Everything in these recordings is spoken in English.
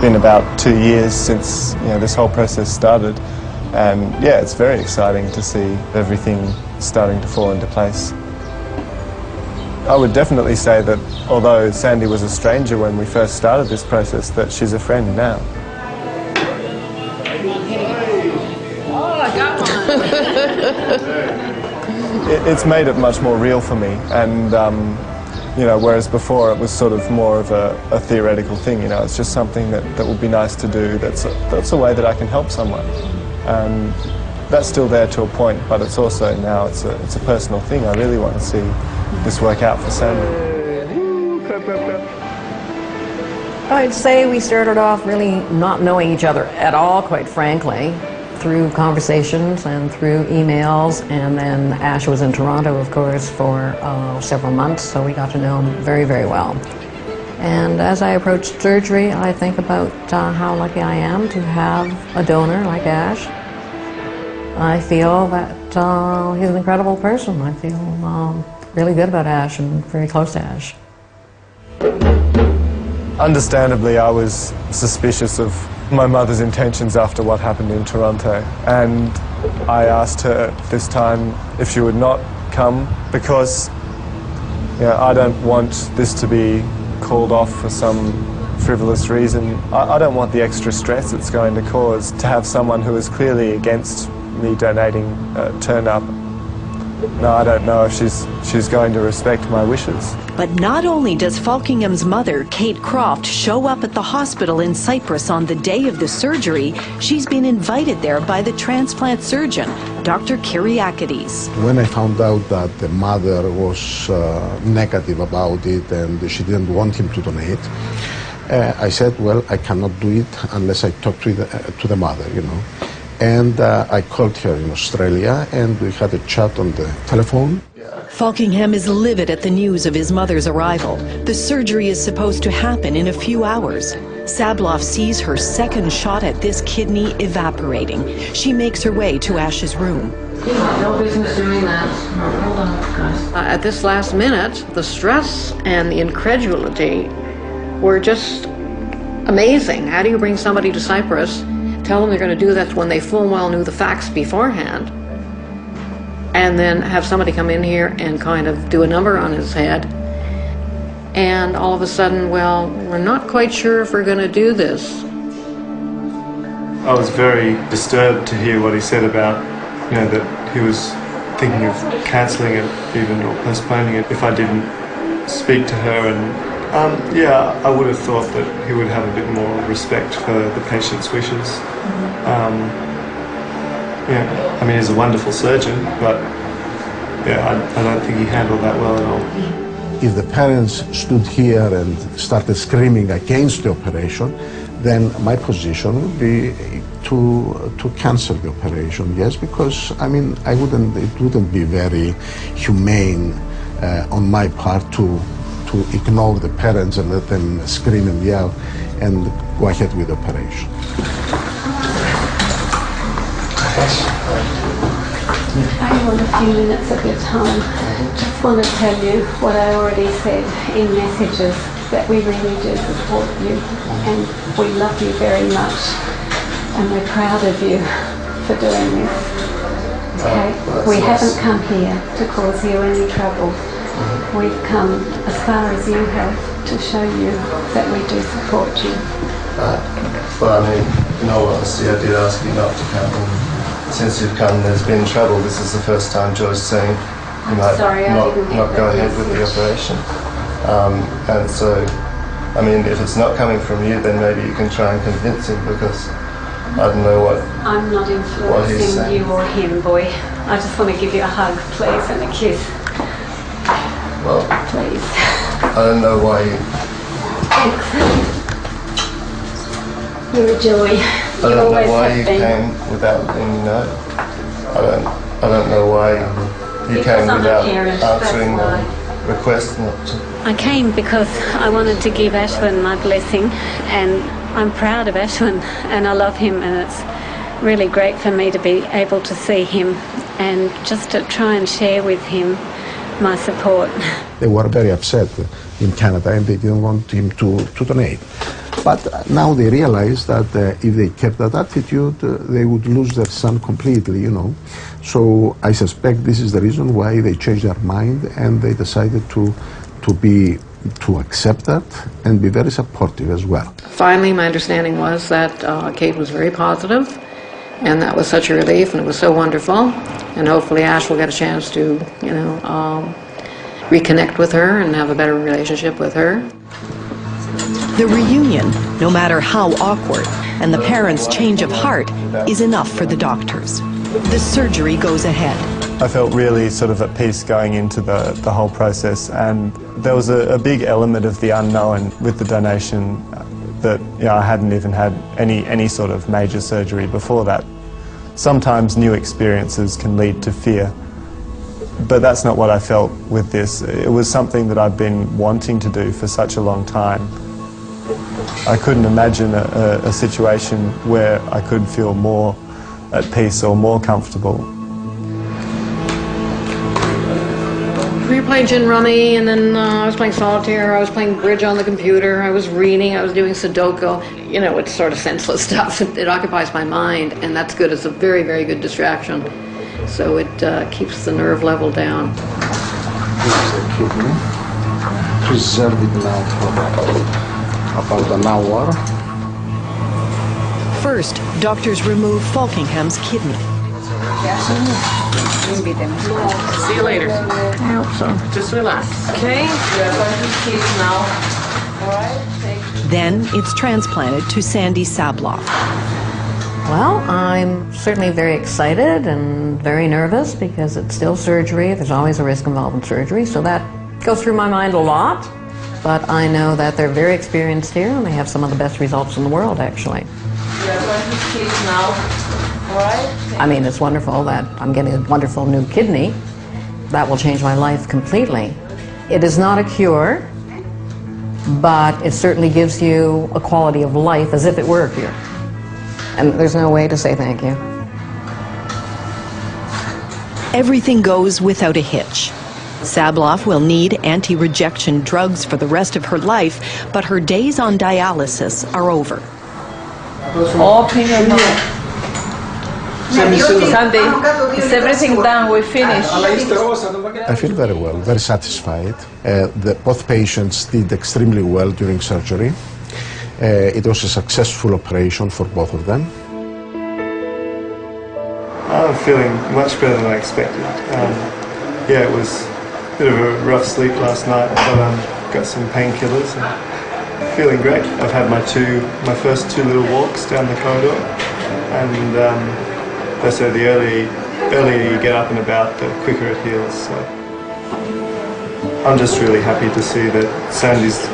been about 2 years since this whole process started, and yeah, it's very exciting to see everything starting to fall into place. I would definitely say that although Sandy was a stranger when we first started this process, that she's a friend now. Oh, I got one! It's made it much more real for me, and whereas before it was sort of more of a theoretical thing, it's just something that would be nice to do, that's a way that I can help someone. And that's still there to a point, but it's also now it's a personal thing. I really want to see this work out for Sandy. I'd say we started off really not knowing each other at all, quite frankly, through conversations and through emails, and then Ash was in Toronto, of course, for several months, so we got to know him very, very well. And as I approached surgery, I think about how lucky I am to have a donor like Ash. I feel that he's an incredible person. I feel really good about Ash and very close to Ash. Understandably, I was suspicious of my mother's intentions after what happened in Toronto, and I asked her this time if she would not come because I don't want this to be called off for some frivolous reason. I don't want the extra stress it's going to cause to have someone who is clearly against me donating turn up. No, I don't know if she's going to respect my wishes. But not only does Falkingham's mother, Kate Croft, show up at the hospital in Cyprus on the day of the surgery, she's been invited there by the transplant surgeon, Dr. Kyriakides. When I found out that the mother was negative about it and she didn't want him to donate, I said, well, I cannot do it unless I talk to the mother, And I called her in Australia and we had a chat on the telephone. Falkingham is livid at the news of his mother's arrival. The surgery is supposed to happen in a few hours. Sabloff sees her second shot at this kidney evaporating. She makes her way to Ash's room. No business doing that. Hold on, guys. At this last minute, the stress and the incredulity were just amazing. How do you bring somebody to Cyprus, tell them they're going to do that when they full well knew the facts beforehand, and then have somebody come in here and kind of do a number on his head, and all of a sudden, well, we're not quite sure if we're going to do this. I was very disturbed to hear what he said about, that he was thinking of cancelling it even or postponing it if I didn't speak to her. And I would have thought that he would have a bit more respect for the patient's wishes. I mean, he's a wonderful surgeon, but I don't think he handled that well at all. If the parents stood here and started screaming against the operation, then my position would be to cancel the operation, yes, because I mean, it wouldn't be very humane on my part to ignore the parents and let them scream and yell and go ahead with the operation. I want a few minutes of your time. Just want to tell you what I already said in messages, that we really do support you and we love you very much and we're proud of you for doing this. Okay? We haven't come here to cause you any trouble. We've come as far as you have to show you that we do support you. But I mean, in all honesty, I did ask you not to come. And since you've come, there's been trouble. This is the first time Joy's saying you might not go ahead with the operation. And so, I mean, if it's not coming from you, then maybe you can try and convince him, because I don't know what. I'm not influencing you or him, boy. I just want to give you a hug, please, and a kiss. Well, please. I don't know why you. Thanks. You're a joy. I don't know why you came without letting me know. I don't know why you came without answering the request not to. I came because I wanted to give Ashwin my blessing, and I'm proud of Ashwin and I love him, and it's really great for me to be able to see him and just to try and share with him my support. They were very upset in Canada and they didn't want him to donate. But now they realize that if they kept that attitude, they would lose their son completely, you know. So I suspect this is the reason why they changed their mind and they decided to accept that and be very supportive as well. Finally, my understanding was that Kate was very positive, and that was such a relief, and it was so wonderful. And hopefully Ash will get a chance to, you know, reconnect with her and have a better relationship with her. The reunion, no matter how awkward, and the parents' change of heart is enough for the doctors. The surgery goes ahead. I felt really sort of at peace going into the whole process, and there was a big element of the unknown with the donation that, you know, I hadn't even had any sort of major surgery before that. Sometimes new experiences can lead to fear, but that's not what I felt with this. It was something that I've been wanting to do for such a long time. I couldn't imagine a situation where I could feel more at peace or more comfortable. We were playing gin rummy, and then I was playing solitaire, I was playing bridge on the computer, I was reading, I was doing Sudoku. You know, it's sort of senseless stuff. It occupies my mind, and that's good. It's a very, very good distraction. So it keeps the nerve level down. This is the kidney. Preserve it now for about an hour. First, doctors remove Falkingham's kidney. See you later. I hope so. Just relax. Okay? Then it's transplanted to Sandy Sabloff. Well, I'm certainly very excited and very nervous because it's still surgery. There's always a risk involved in surgery, so that goes through my mind a lot. But I know that they're very experienced here, and they have some of the best results in the world, actually. I mean, it's wonderful that I'm getting a wonderful new kidney. That will change my life completely. It is not a cure, but it certainly gives you a quality of life as if it were a cure. And there's no way to say thank you. Everything goes without a hitch. Sabloff will need anti-rejection drugs for the rest of her life, but her days on dialysis are over. Open your mouth. Sandy, is everything done? We finished. I feel very well, very satisfied. Both patients did extremely well during surgery. It was a successful operation for both of them. I'm feeling much better than I expected. Yeah, it was a bit of a rough sleep last night, but got some painkillers and feeling great. I've had my first two little walks down the corridor, and they say the earlier you get up and about, the quicker it heals. So I'm just really happy to see that Sandy's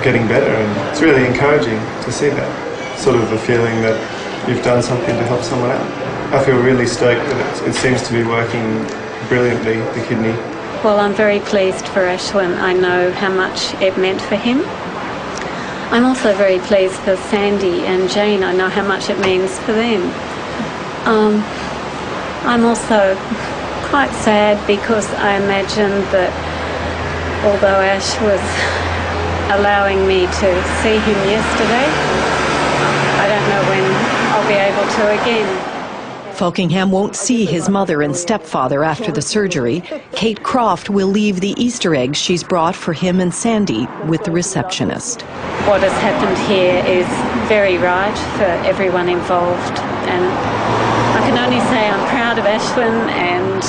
getting better, and it's really encouraging to see that. Sort of a feeling that you've done something to help someone out. I feel really stoked that it seems to be working brilliantly, the kidney. Well, I'm very pleased for Ashwin. I know how much it meant for him. I'm also very pleased for Sandy and Jane. I know how much it means for them. I'm also quite sad because I imagine that although Ash was allowing me to see him yesterday, I don't know when I'll be able to again. Falkingham won't see his mother and stepfather after the surgery. Kate Croft will leave the Easter eggs she's brought for him and Sandy with the receptionist. What has happened here is very right for everyone involved, and I can only say I'm proud of Ashwin, and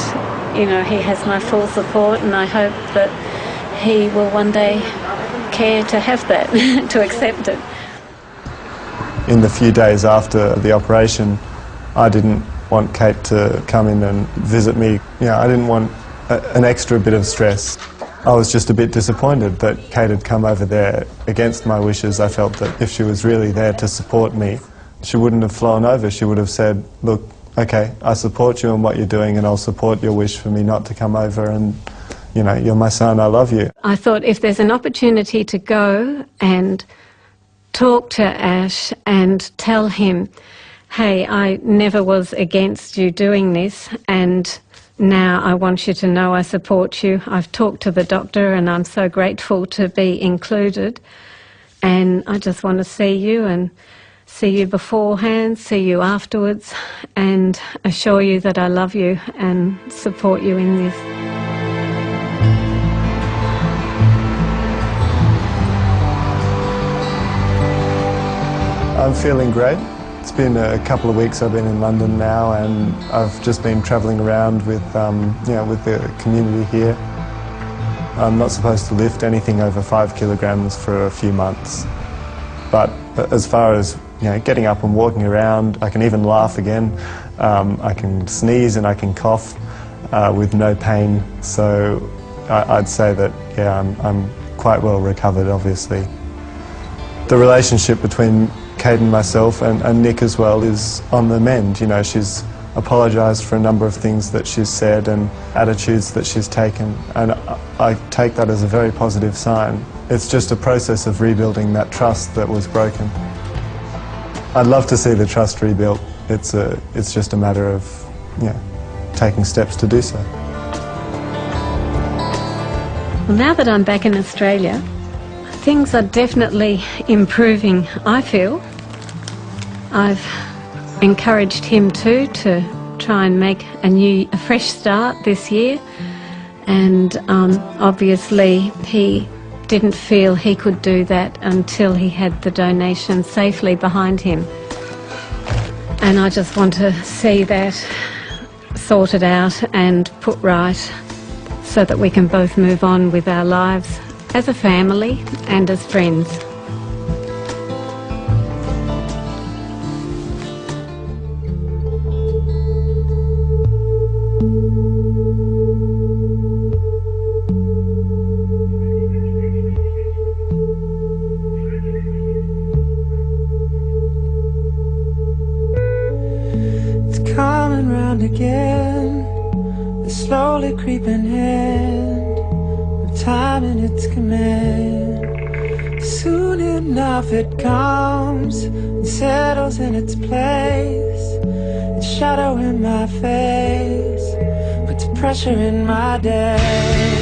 you know, he has my full support, and I hope that he will one day care to have that, to accept it. In the few days after the operation, I didn't want Kate to come in and visit me. You know, I didn't want an extra bit of stress. I was just a bit disappointed that Kate had come over there against my wishes. I felt that if she was really there to support me, she wouldn't have flown over. She would have said, look, okay, I support you in what you're doing, and I'll support your wish for me not to come over, and you know, you're my son, I love you. I thought if there's an opportunity to go and talk to Ash and tell him, hey, I never was against you doing this, and now I want you to know I support you. I've talked to the doctor and I'm so grateful to be included. And I just want to see you and see you beforehand, see you afterwards, and assure you that I love you and support you in this. I'm feeling great. It's been a couple of weeks I've been in London now, and I've just been travelling around with, with the community here. I'm not supposed to lift anything over 5 kilograms for a few months, but as far as getting up and walking around, I can even laugh again. I can sneeze and I can cough with no pain. So I'd say that I'm quite well recovered, obviously. The relationship between Kate and myself and Nick as well is on the mend. She's apologised for a number of things that she's said and attitudes that she's taken, and I take that as a very positive sign. It's just a process of rebuilding that trust that was broken. I'd love to see the trust rebuilt. It's just a matter of taking steps to do so. Well, now that I'm back in Australia, things are definitely improving, I feel. I've encouraged him too to try and make a fresh start this year, and obviously he didn't feel he could do that until he had the donation safely behind him. And I just want to see that sorted out and put right so that we can both move on with our lives as a family and as friends. Coming round again, the slowly creeping hand, with time in its command. Soon enough it comes and settles in its place. Its shadow in my face puts pressure in my day.